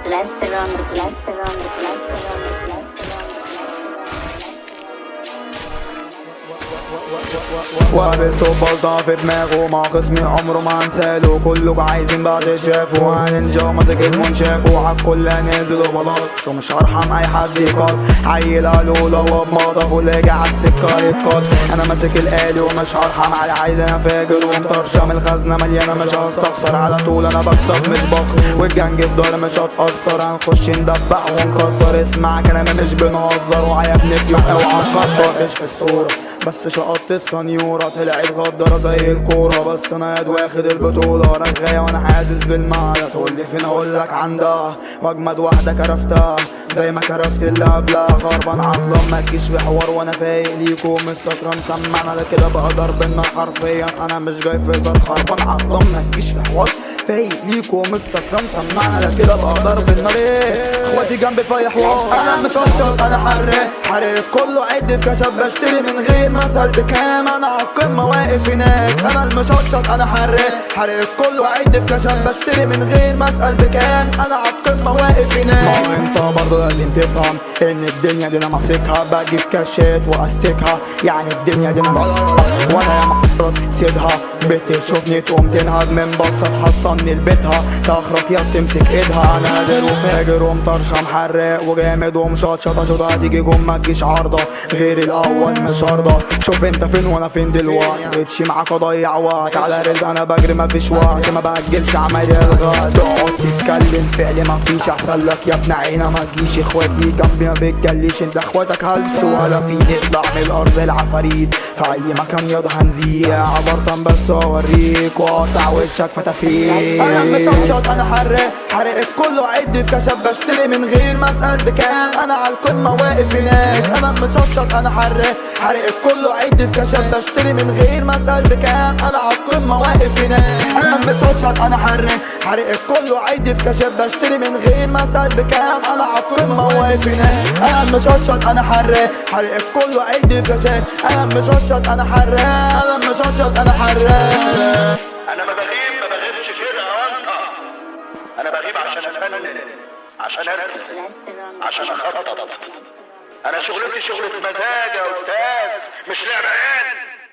Blaster on the blaster on the blaster on the blaster. وقابلته ببلطة في دماغه مع خصمي عمره ما انساله. كلكوا عايزين بعد شافوا هننجا وماسك المنشاك وعالكل نازل وبلاط ومش هرحم اي حد يقال. عيل قالوا لو بماضف واللي عالسكة يتقال. انا ماسك الآلي ومش هرحم على عيل انا فاجر ومطرشة من الخزنة مليانة مش هستخسر. على طول انا بكسب مش بخسر والجنج في داري مش هتأثر. هنخش ندبح ونكسر. اسمع كلامي مش بنهزر وعيبني في يوم اوعى تكتر. مش في الصورة بس شقطت السنيورة طلعت غدارة زي الكورة. بس انا ياد واخد البطولة رغاية وانا حاسس بالمعنى. تقولي فين اقولك عندها واجمد واحدة كرفتها زي ما كرفت اللي قبلها. خربان عقلهم ما تجيش في حوار وانا فايق ليكم السطر مسمعنا. على كده بقى ضرب النار حرفيا انا مش جاي في هزار. خربان عقلهم ما تجيش في حوار فايق ليكم السكران سمعنا. على كده بقى ضرب النار. اخواتي جنبي في حوار انا مش هشط انا حرق كله عد في كشف بشتري من غير ما اسال بكام. انا عالقمة واقف هناك انا المشطشط انا حرق كله عد في كشف بشتري من غير ما اسال بكام. انا عالقمة واقف هناك. ما انت برضه لازم تفهم ان الدنيا دي انا ماسكها بجيب كاشات واستيكها. يعني الدنيا دي انا وانا يا راسي سيدها. بتشوفني تقوم تنهض من بصة تحصني لبيتها. تخرج يا تمسك ايدها. انا قادر وفاجر ومطرشة محرق وجامد ومشطشطة. شوطة هتيجي جم ما تجيش عارضة غير الاول مش هرضى. شوف انت فين وانا فين دلوقتي مبقتش معاك اضيع وقت. على رزق انا بجري مفيش وقت ما باجلش عملي الغد. تقعد تتكلم فعلي مفيش احسن لك يا ابن عينا ما تجيش. اخواتي جنبي ما بتجليش انت اخواتك هلس ولا في نطلع من الارض زي العفاريت. في اي مكان ياض هنزيع عبرتن بس اوريك واقطع وشك فتافيت. انا مشطشط انا حرق كله عد في كشف بشتري من غير ما اسال بكام. انا عالقمة واقف هناك انا مشطشط انا حرق كله عد في كشف بشتري من غير ما اسال بكام. انا عالقمة واقف هناك انا مشطشط انا حرق كله عد في كشف بشتري من غير ما اسال بكام. انا عالقمة واقف هناك انا مشطشط انا حرق كله عد في كشف. انا مشطشط انا مشطشط انا انا ما بغيبش كده وانت. انا بغيب عشان افنن عشان ارسم عشان اخطط. انا شغلتي شغلة مزاج يا استاذ مش لعبة عيال.